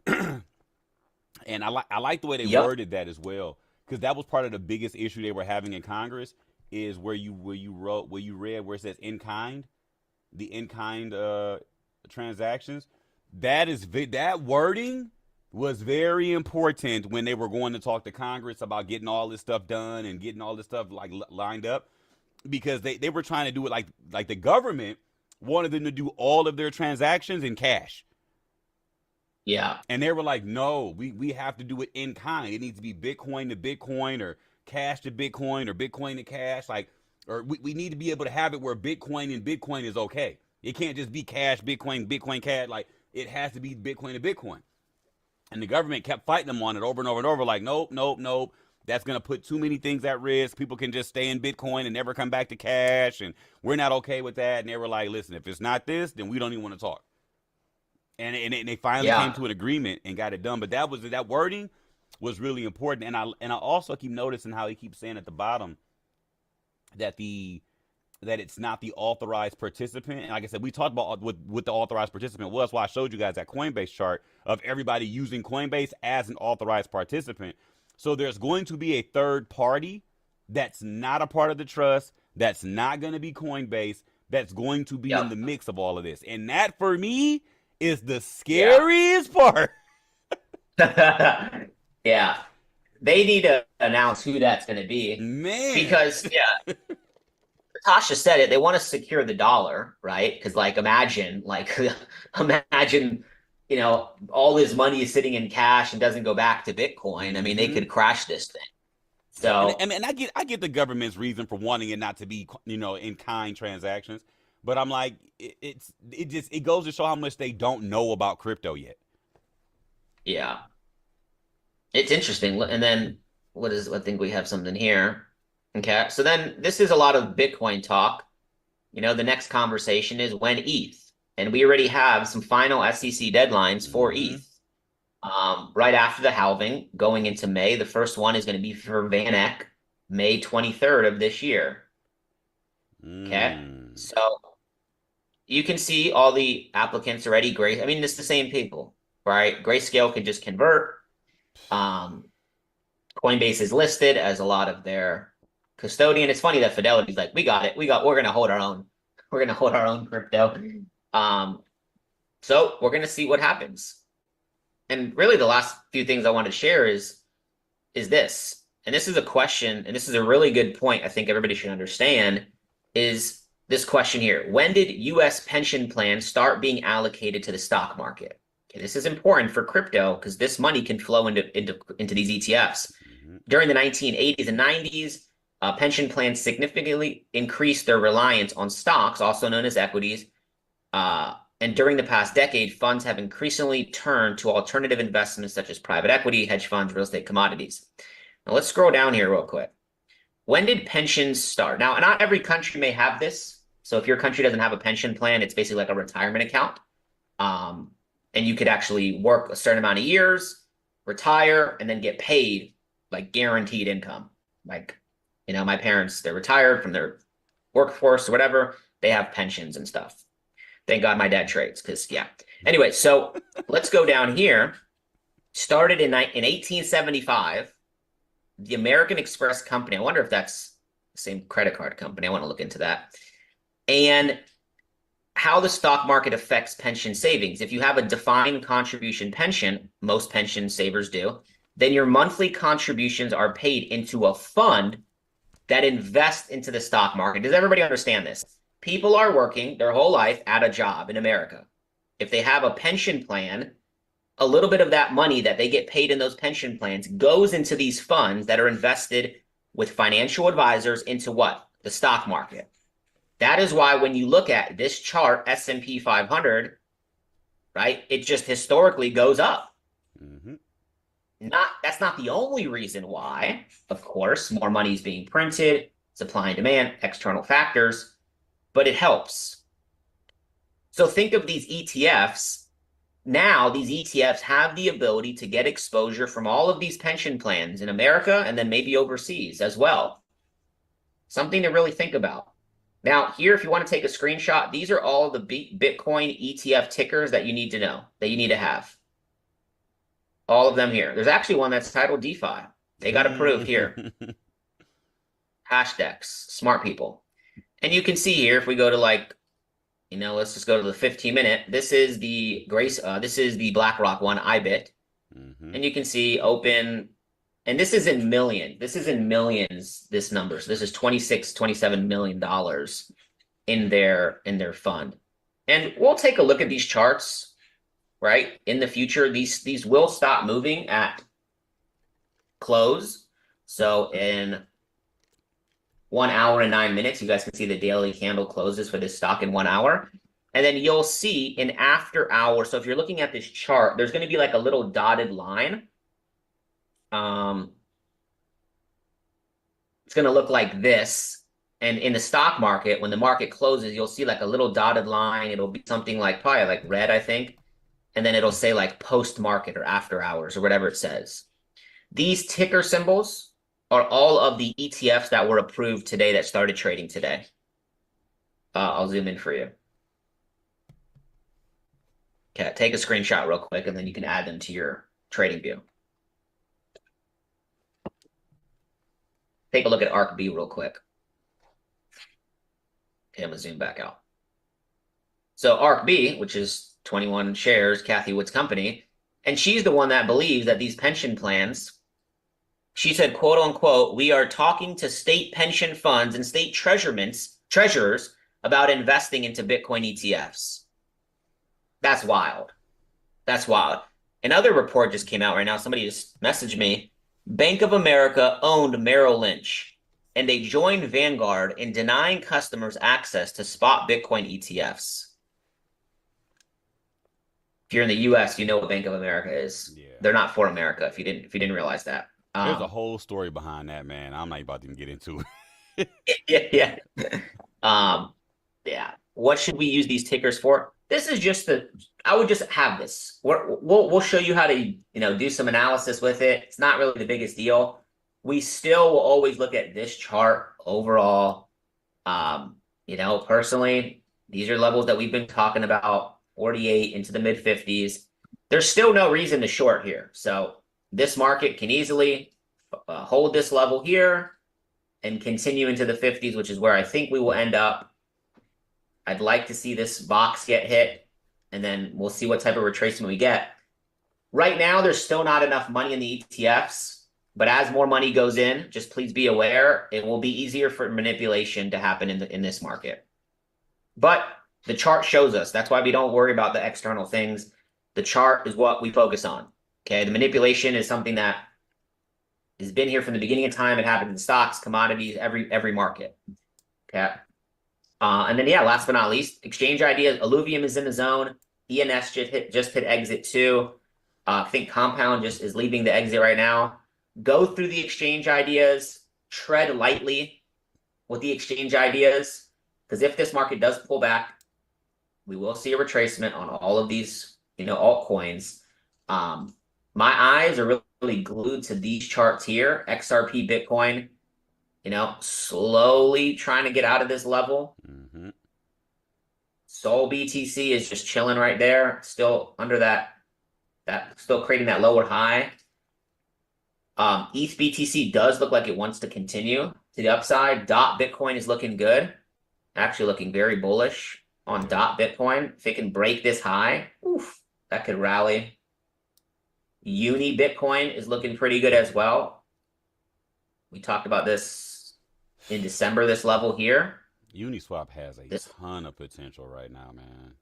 and I like the way they worded that as well, because that was part of the biggest issue they were having in Congress is where you read where it says in kind, the in kind transactions. That wording was very important when they were going to talk to Congress about getting all this stuff done and getting all this stuff like lined up, because they were trying to do it like the government wanted them to do all of their transactions in cash. Yeah. And they were like, no, we have to do it in kind. It needs to be Bitcoin to Bitcoin or cash to Bitcoin or Bitcoin to cash. Or we need to be able to have it where Bitcoin and Bitcoin is okay. It can't just be cash, Bitcoin, Bitcoin, cash. Like, it has to be Bitcoin to Bitcoin. And the government kept fighting them on it over and over and over. Like, nope. That's going to put too many things at risk. People can just stay in Bitcoin and never come back to cash. And we're not okay with that. And they were like, listen, if it's not this, then we don't even want to talk. And they finally came to an agreement and got it done. But that wording was really important. And I also keep noticing how he keeps saying at the bottom that it's not the authorized participant. And like I said, we talked about what the authorized participant was. Why I showed you guys that Coinbase chart of everybody using Coinbase as an authorized participant. So there's going to be a third party that's not a part of the trust, that's not going to be Coinbase, that's going to be in the mix of all of this. And that, for me, is the scariest part. Yeah. They need to announce who that's going to be. Man. Because, Tasha said it, they want to secure the dollar, right? Because, imagine, all this money is sitting in cash and doesn't go back to Bitcoin. I mean, they could crash this thing. So, and I get the government's reason for wanting it not to be, in kind transactions, but I'm like, it goes to show how much they don't know about crypto yet. Yeah, it's interesting. And then I think we have something here. Okay, so then this is a lot of Bitcoin talk. The next conversation is when ETH. And we already have some final SEC deadlines for ETH. Right after the halving, going into May, the first one is going to be for Van Eck, May 23rd of this year. Okay, so you can see all the applicants already. I mean, it's the same people, right? Grayscale can just convert. Coinbase is listed as a lot of their custodian. It's funny that Fidelity's like, we got it. We're going to hold our own. We're going to hold our own crypto. So we're going to see what happens. And really the last few things I want to share is this. And this is a question, and this is a really good point I think everybody should understand, is this question here. When did U.S. pension plans start being allocated to the stock market? Okay, this is important for crypto because this money can flow into these ETFs. During the 1980s and 90s, pension plans significantly increased their reliance on stocks, also known as equities. And during the past decade, funds have increasingly turned to alternative investments such as private equity, hedge funds, real estate, commodities. Now let's scroll down here real quick. When did pensions start? Now, not every country may have this. So if your country doesn't have a pension plan, it's basically like a retirement account. And you could actually work a certain amount of years, retire, and then get paid like guaranteed income. Like, my parents, they're retired from their workforce or whatever. They have pensions and stuff. Thank God my dad trades because, yeah. Anyway, so let's go down here. Started in 1875. The American Express Company. I wonder if that's the same credit card company. I want to look into that. And how the stock market affects pension savings. If you have a defined contribution pension, most pension savers do, then your monthly contributions are paid into a fund that invests into the stock market. Does everybody understand this? People are working their whole life at a job in America. If they have a pension plan, a little bit of that money that they get paid in those pension plans goes into these funds that are invested with financial advisors into what? The stock market. That is why when you look at this chart, S&P 500, right, it just historically goes up. That's not the only reason why. Of course, more money is being printed, supply and demand, external factors, but it helps. So think of these ETFs. Now, these ETFs have the ability to get exposure from all of these pension plans in America and then maybe overseas as well. Something to really think about. Now, here, if you want to take a screenshot, these are all the Bitcoin ETF tickers that you need to know, that you need to have. All of them here. There's actually one that's titled DeFi. They got approved here. Hashdex, smart people. And you can see here, if we go to let's just go to the 15-minute. This is the BlackRock one, IBIT. And you can see open, and this is in million. This is in millions, this number. So this is $27 million in their fund. And we'll take a look at these charts, right? In the future, these will stop moving at close. So in 1 hour and 9 minutes, you guys can see the daily candle closes for this stock in 1 hour. And then you'll see in after hours. So if you're looking at this chart, there's going to be like a little dotted line. It's going to look like this. And in the stock market, when the market closes, you'll see like a little dotted line. It'll be something like probably like red, I think. And then it'll say like post-market or after hours or whatever it says. These ticker symbols are all of the ETFs that were approved today that started trading today. I'll zoom in for you. Okay, take a screenshot real quick, and then you can add them to your trading view. Take a look at ARKB real quick. Okay, I'm going to zoom back out. So ARKB, which is 21 shares, Cathie Wood's company, and she's the one that believes that these pension plans, she said, quote unquote, we are talking to state pension funds and state treasurers about investing into Bitcoin ETFs. That's wild. That's wild. Another report just came out right now. Somebody just messaged me. Bank of America owned Merrill Lynch, and they joined Vanguard in denying customers access to spot Bitcoin ETFs. If you're in the U.S., you know what Bank of America is. Yeah. They're not for America. If you didn't realize that. There's a whole story behind that, man. I'm not about to even get into it. Yeah. Yeah. What should we use these tickers for? This is just I would just have this. We'll show you how to do some analysis with it. It's not really the biggest deal. We still will always look at this chart overall. Personally, these are levels that we've been talking about, 48 into the mid 50s. There's still no reason to short here. So this market can easily hold this level here and continue into the 50s, which is where I think we will end up. I'd like to see this box get hit, and then we'll see what type of retracement we get. Right now, there's still not enough money in the ETFs, but as more money goes in, just please be aware, it will be easier for manipulation to happen in this market. But the chart shows us. That's why we don't worry about the external things. The chart is what we focus on. Okay, the manipulation is something that has been here from the beginning of time. It happened in stocks, commodities, every market. Okay. And then, yeah, last but not least, exchange ideas. Illuvium is in the zone. ENS just hit exit 2. I think Compound just is leaving the exit right now. Go through the exchange ideas. Tread lightly with the exchange ideas, because if this market does pull back, we will see a retracement on all of these, altcoins. My eyes are really glued to these charts here. XRP, Bitcoin, slowly trying to get out of this level. Mm-hmm. Sol BTC is just chilling right there, still under that still creating that lower high. ETH BTC does look like it wants to continue to the upside. Dot Bitcoin is looking good, actually looking very bullish on Dot Bitcoin. If it can break this high, oof, that could rally. Uni Bitcoin is looking pretty good as well. We talked about this in December, this level here. Uniswap has a ton of potential right now, man.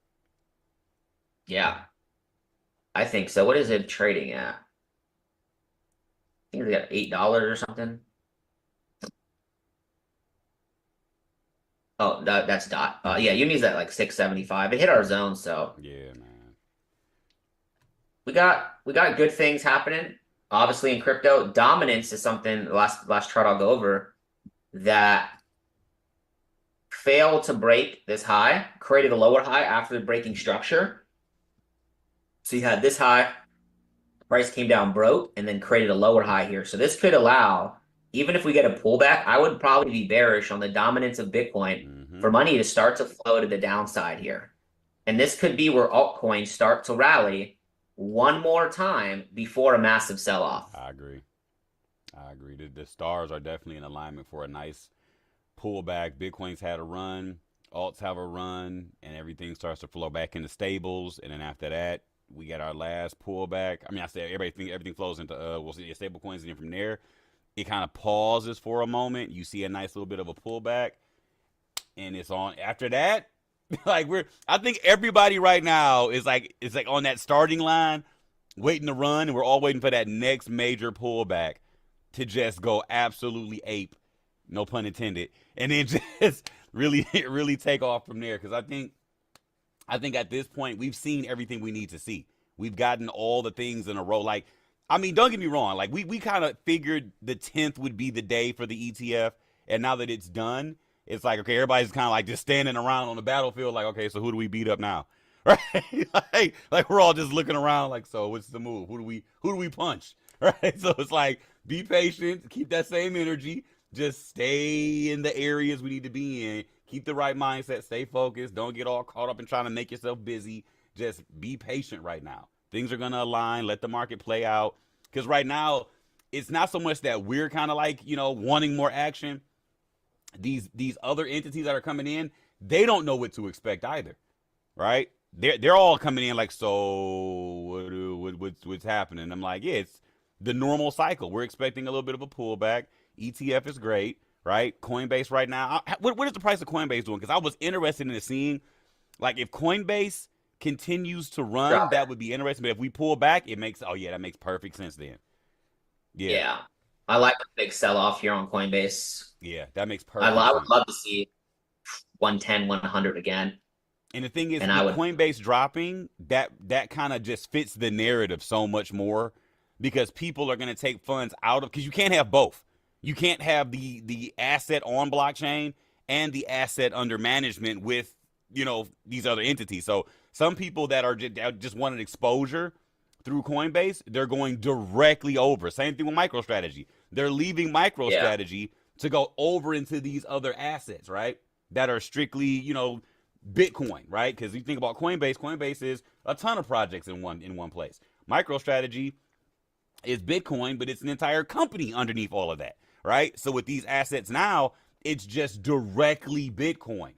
Yeah, I think so. What is it trading at? I think they got $8 or something. Oh, that's Dot. Yeah, Uni's at like 675. It hit our zone, so yeah, man. We got good things happening. Obviously, in crypto, dominance is something. Last chart I'll go over that failed to break this high, created a lower high after the breaking structure. So you had this high, price came down, broke, and then created a lower high here. So this could allow, even if we get a pullback, I would probably be bearish on the dominance of Bitcoin for money to start to flow to the downside here. And this could be where altcoins start to rally one more time before a massive sell-off. I agree. The stars are definitely in alignment for a nice pullback. Bitcoin's had a run, alts have a run, and everything starts to flow back into stables. And then after that, we got our last pullback. I mean, I said everything flows into we'll see stable coins, and then from there, it kind of pauses for a moment. You see a nice little bit of a pullback, and it's on after that. Like I think everybody right now is like on that starting line, waiting to run, and we're all waiting for that next major pullback to just go absolutely ape, no pun intended, and then just really take off from there. Because I think at this point we've seen everything we need to see. We've gotten all the things in a row. Like, I mean, don't get me wrong. Like we kind of figured the 10th would be the day for the ETF, and now that it's done, it's like, okay, everybody's kind of like just standing around on the battlefield. Like, okay, so who do we beat up now? Right? like we're all just looking around. Like, so what's the move? Who do we punch? Right? So it's like, be patient, keep that same energy, just stay in the areas we need to be in, keep the right mindset, stay focused, don't get all caught up in trying to make yourself busy. Just be patient right now. Things are gonna align, let the market play out. Because right now, it's not so much that we're kind of like, wanting more action. These other entities that are coming in, they don't know what to expect either, right? They're all coming in like, so what's happening? I'm like, yeah, it's the normal cycle. We're expecting a little bit of a pullback. ETF is great, right? Coinbase right now. What is the price of Coinbase doing? Because I was interested in seeing, like, if Coinbase continues to run, that would be interesting. But if we pull back, that makes perfect sense then. Yeah. I like a big sell-off here on Coinbase. Yeah, that makes perfect sense. I would love to see 110, 100 again. And the thing is, with Coinbase dropping, that kind of just fits the narrative so much more, because people are going to take funds out of, because you can't have both. You can't have the asset on blockchain and the asset under management with, these other entities. So some people that just wanted exposure through Coinbase, they're going directly over. Same thing with MicroStrategy. They're leaving MicroStrategy to go over into these other assets, right? That are strictly, Bitcoin, right? Because you think about Coinbase is a ton of projects in one place. MicroStrategy is Bitcoin, but it's an entire company underneath all of that, right? So with these assets now, it's just directly Bitcoin,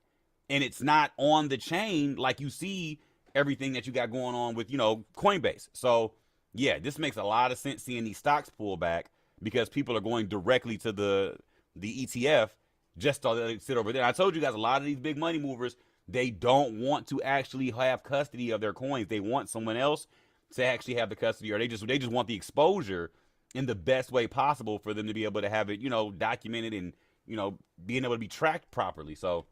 and it's not on the chain like you see everything that you got going on with, Coinbase. So yeah, this makes a lot of sense seeing these stocks pull back, because people are going directly to the ETF just to sit over there. I told you guys, a lot of these big money movers, they don't want to actually have custody of their coins. They want someone else to actually have the custody, or they just want the exposure in the best way possible for them to be able to have it, documented and, being able to be tracked properly. So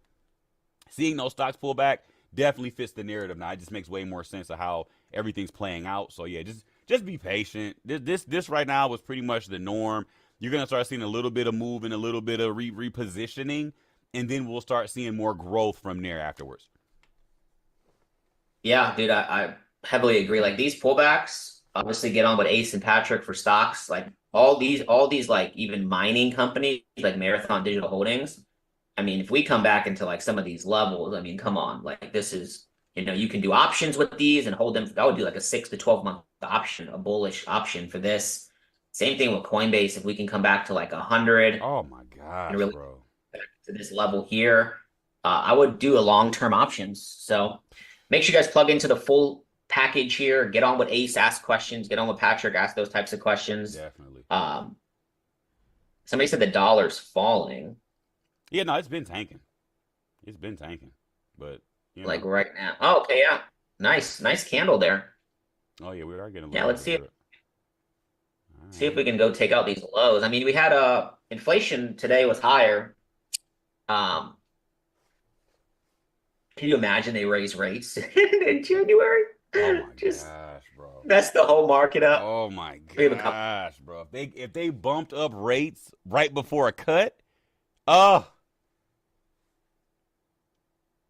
seeing those stocks pull back definitely fits the narrative now. It just makes way more sense of how everything's playing out. So yeah, just be patient. This right now was pretty much the norm. You're gonna start seeing a little bit of movement, a little bit of repositioning, and then we'll start seeing more growth from there afterwards. Yeah, dude, I heavily agree. Like these pullbacks, obviously get on with Ace and Patrick for stocks. Like all these like even mining companies like Marathon Digital Holdings. I mean, if we come back into like some of these levels, I mean, come on, like this is, you can do options with these and hold them. I would do like a 6 to 12 month option, a bullish option for this. Same thing with Coinbase. If we can come back to like 100, Oh my gosh, and really bro. to this level here, I would do a long-term options. So make sure you guys plug into the full package here. Get on with Ace, ask questions. Get on with Patrick, ask those types of questions. Definitely. Somebody said the dollar's falling. Yeah, no, it's been tanking. But Like right now. Oh, okay, yeah. Nice candle there. Oh yeah, we are getting a little. Yeah, let's see bit if of it. see if we can go take out these lows. I mean, we had inflation today was higher. Can you imagine they raise rates in January? Oh my Just gosh, bro. mess the whole market up. Oh my We have a gosh, bro. If they bumped up rates right before a cut,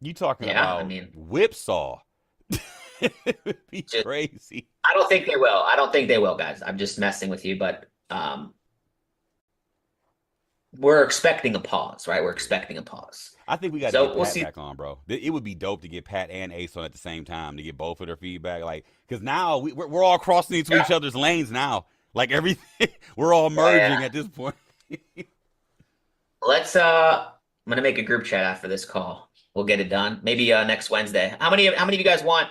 you talking Yeah, about I mean- whipsaw. It would be Just- crazy. I don't think they will. I don't think they will, guys. I'm just messing with you, but we're expecting a pause, right? We're expecting a pause. I think we got to So get we'll Pat see. back on, bro. It would be dope to get Pat and Ace on at the same time to get both of their feedback, like, because now we're all crossing into each other's lanes now. Like everything, we're all merging at this point. Let's I'm gonna make a group chat after this call. We'll get it done. Maybe next Wednesday. How many of you guys want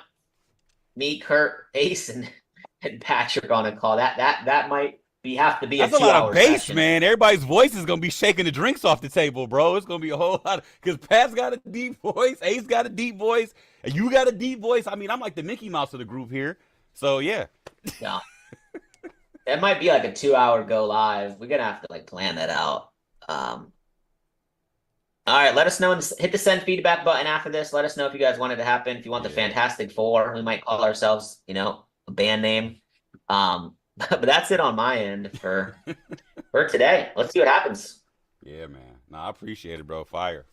me, Kurt, Ace, and Patrick on a call? That might have to be That's a a lot 2-hour of bass, session. man. Everybody's voice is gonna be shaking the drinks off the table, bro. It's gonna be a whole lot because Pat's got a deep voice, Ace got a deep voice, and you got a deep voice. I mean, I'm like the Mickey Mouse of the group here. So yeah. Yeah. It might be like a 2-hour go live. We're gonna have to like plan that out. All right, let us know. Hit the send feedback button after this. Let us know if you guys want it to happen. If you want the Yeah. Fantastic Four, we might call ourselves, a band name. But that's it on my end for today. Let's see what happens. Yeah, man. No, I appreciate it, bro. Fire.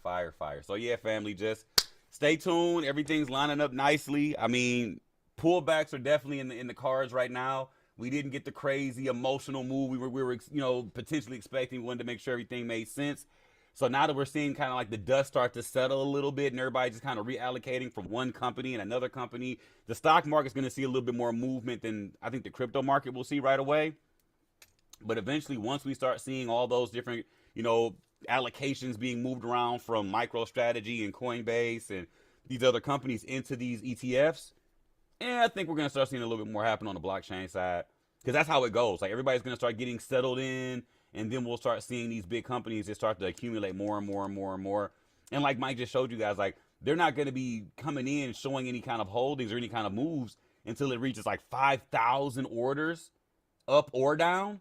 So yeah, family, just stay tuned. Everything's lining up nicely. I mean, pullbacks are definitely in the cards right now. We didn't get the crazy emotional move we were potentially expecting. We wanted to make sure everything made sense. So now that we're seeing kind of like the dust start to settle a little bit and everybody just kind of reallocating from one company and another company, the stock market's going to see a little bit more movement than I think the crypto market will see right away. But eventually, once we start seeing all those different, allocations being moved around from MicroStrategy and Coinbase and these other companies into these ETFs, I think we're going to start seeing a little bit more happen on the blockchain side because that's how it goes. Like everybody's going to start getting settled in. And then we'll start seeing these big companies just start to accumulate more and more and more and more. And like Mike just showed you guys, like they're not going to be coming in showing any kind of holdings or any kind of moves until it reaches like 5,000 orders up or down.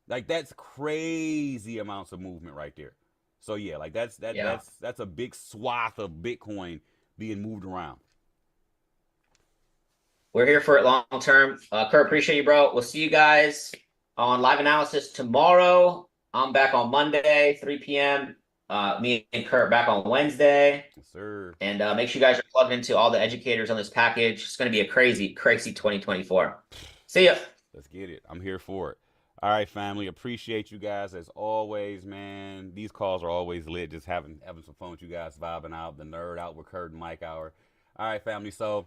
Like that's crazy amounts of movement right there. So yeah, like that's a big swath of Bitcoin being moved around. We're here for it long term. Kurt, appreciate you, bro. We'll see you guys on live analysis tomorrow. I'm back on Monday, 3 p.m. Me and Kurt back on Wednesday. Yes, sir. And make sure you guys are plugged into all the educators on this package. It's going to be a crazy 2024. See ya. Let's get it. I'm here for it. All right, family. Appreciate you guys as always, man. These calls are always lit. Just having some fun with you guys, vibing out, the nerd out with Kurt and Mike hour. All right, family. So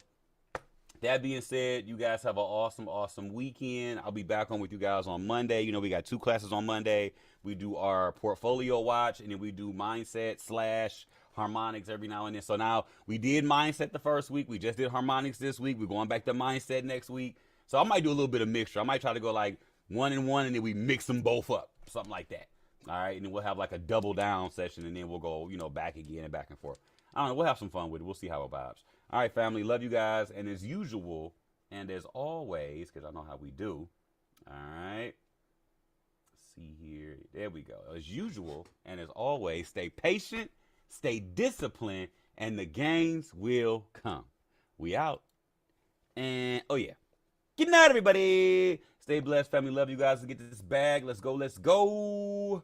that being said, you guys have an awesome weekend. I'll be back on with you guys on Monday. We got 2 classes on Monday. We do our portfolio watch, and then we do mindset / harmonics every now and then. So now we did mindset the first week. We just did harmonics this week. We're going back to mindset next week. So I might do a little bit of mixture. I might try to go like 1 and 1, and then we mix them both up, something like that. All right, and then we'll have like a double down session, and then we'll go, back again and back and forth. I don't know. We'll have some fun with it. We'll see how it vibes. All right, family. Love you guys. And as usual, And as always, because I know how we do, all right, let's see here. There we go. As usual, and as always, stay patient, stay disciplined, and the gains will come. We out. And, oh, yeah. Good night, everybody. Stay blessed, family. Love you guys. Let's get this bag. Let's go. Let's go.